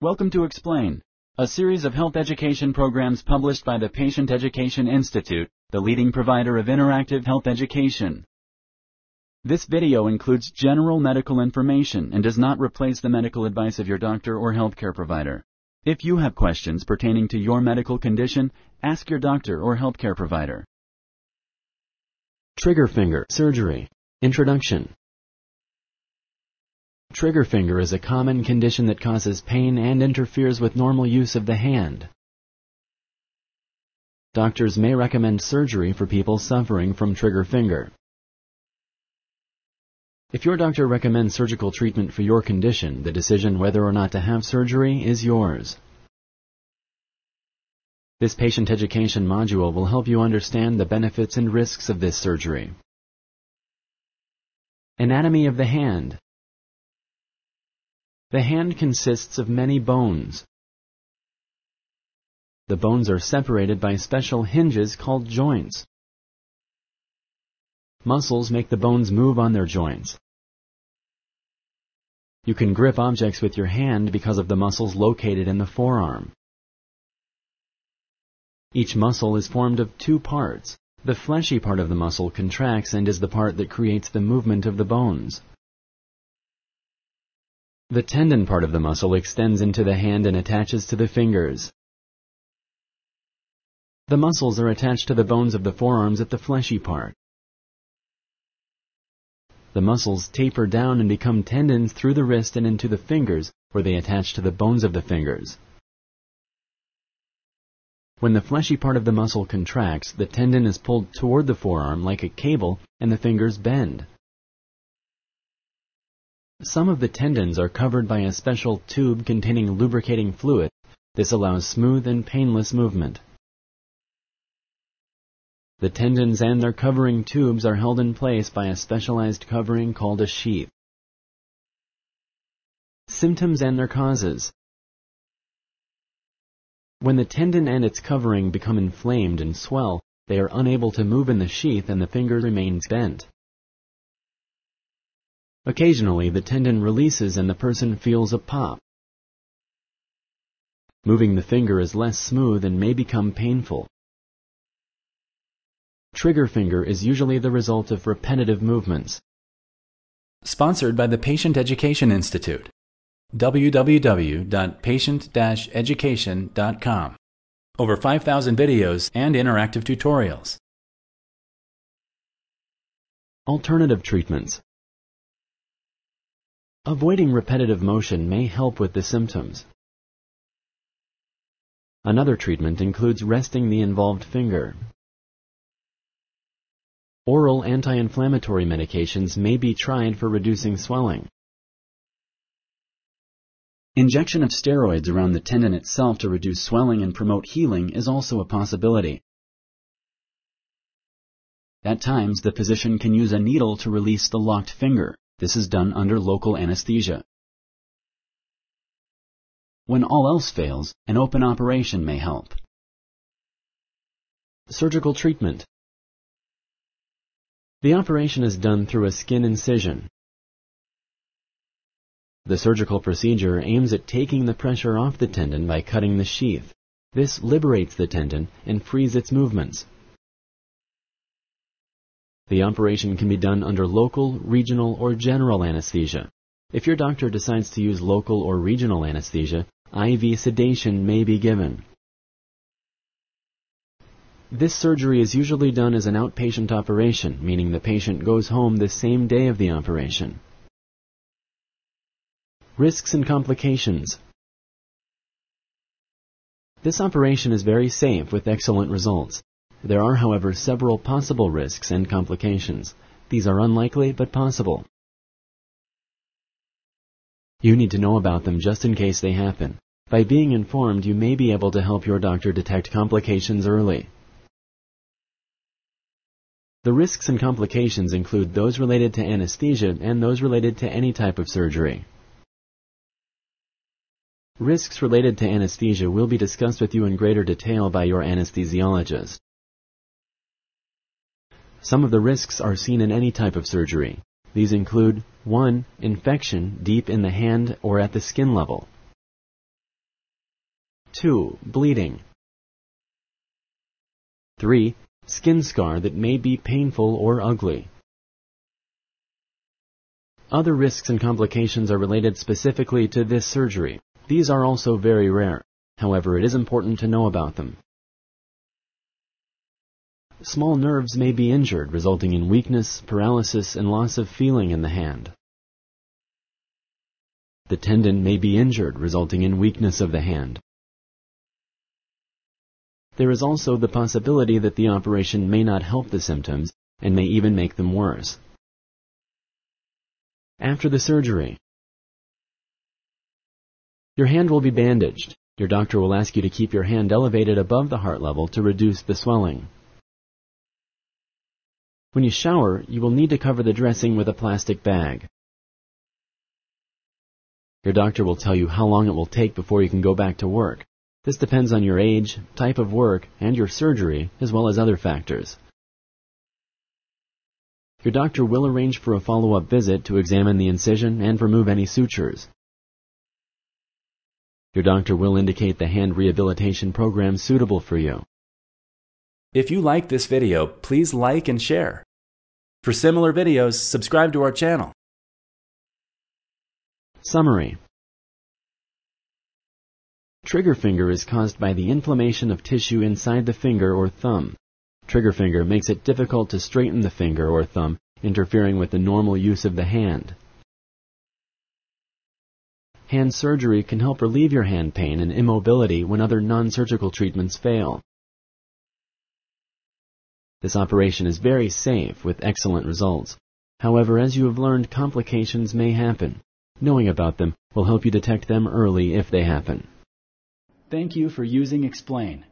Welcome to Explain, a series of health education programs published by the Patient Education Institute, the leading provider of interactive health education. This video includes general medical information and does not replace the medical advice of your doctor or healthcare provider. If you have questions pertaining to your medical condition, ask your doctor or healthcare provider. Trigger finger surgery. Introduction. Trigger finger is a common condition that causes pain and interferes with normal use of the hand. Doctors may recommend surgery for people suffering from trigger finger. If your doctor recommends surgical treatment for your condition, the decision whether or not to have surgery is yours. This patient education module will help you understand the benefits and risks of this surgery. Anatomy of the hand. The hand consists of many bones. The bones are separated by special hinges called joints. Muscles make the bones move on their joints. You can grip objects with your hand because of the muscles located in the forearm. Each muscle is formed of two parts. The fleshy part of the muscle contracts and is the part that creates the movement of the bones. The tendon part of the muscle extends into the hand and attaches to the fingers. The muscles are attached to the bones of the forearms at the fleshy part. The muscles taper down and become tendons through the wrist and into the fingers, where they attach to the bones of the fingers. When the fleshy part of the muscle contracts, the tendon is pulled toward the forearm like a cable, and the fingers bend. Some of the tendons are covered by a special tube containing lubricating fluid. This allows smooth and painless movement. The tendons and their covering tubes are held in place by a specialized covering called a sheath. Symptoms and their causes. When the tendon and its covering become inflamed and swell, they are unable to move in the sheath and the finger remains bent. Occasionally, the tendon releases and the person feels a pop. Moving the finger is less smooth and may become painful. Trigger finger is usually the result of repetitive movements. Sponsored by the Patient Education Institute. www.patient-education.com. Over 5,000 videos and interactive tutorials. Alternative treatments. Avoiding repetitive motion may help with the symptoms. Another treatment includes resting the involved finger. Oral anti-inflammatory medications may be tried for reducing swelling. Injection of steroids around the tendon itself to reduce swelling and promote healing is also a possibility. At times, the physician can use a needle to release the locked finger. This is done under local anesthesia. When all else fails, an open operation may help. Surgical treatment. The operation is done through a skin incision. The surgical procedure aims at taking the pressure off the tendon by cutting the sheath. This liberates the tendon and frees its movements. The operation can be done under local, regional, or general anesthesia. If your doctor decides to use local or regional anesthesia, IV sedation may be given. This surgery is usually done as an outpatient operation, meaning the patient goes home the same day of the operation. Risks and complications. This operation is very safe with excellent results. There are, however, several possible risks and complications. These are unlikely but possible. You need to know about them just in case they happen. By being informed, you may be able to help your doctor detect complications early. The risks and complications include those related to anesthesia and those related to any type of surgery. Risks related to anesthesia will be discussed with you in greater detail by your anesthesiologist. Some of the risks are seen in any type of surgery. These include 1. Infection deep in the hand or at the skin level. 2. Bleeding. 3. Skin scar that may be painful or ugly. Other risks and complications are related specifically to this surgery. These are also very rare. However, it is important to know about them. Small nerves may be injured, resulting in weakness, paralysis, and loss of feeling in the hand. The tendon may be injured, resulting in weakness of the hand. There is also the possibility that the operation may not help the symptoms and may even make them worse. After the surgery, your hand will be bandaged. Your doctor will ask you to keep your hand elevated above the heart level to reduce the swelling. When you shower, you will need to cover the dressing with a plastic bag. Your doctor will tell you how long it will take before you can go back to work. This depends on your age, type of work, and your surgery, as well as other factors. Your doctor will arrange for a follow-up visit to examine the incision and remove any sutures. Your doctor will indicate the hand rehabilitation program suitable for you. If you like this video, please like and share. For similar videos, subscribe to our channel. Summary. Trigger finger is caused by the inflammation of tissue inside the finger or thumb. Trigger finger makes it difficult to straighten the finger or thumb, interfering with the normal use of the hand. Hand surgery can help relieve your hand pain and immobility when other non-surgical treatments fail. This operation is very safe with excellent results. However, as you have learned, complications may happen. Knowing about them will help you detect them early if they happen. Thank you for using Explain.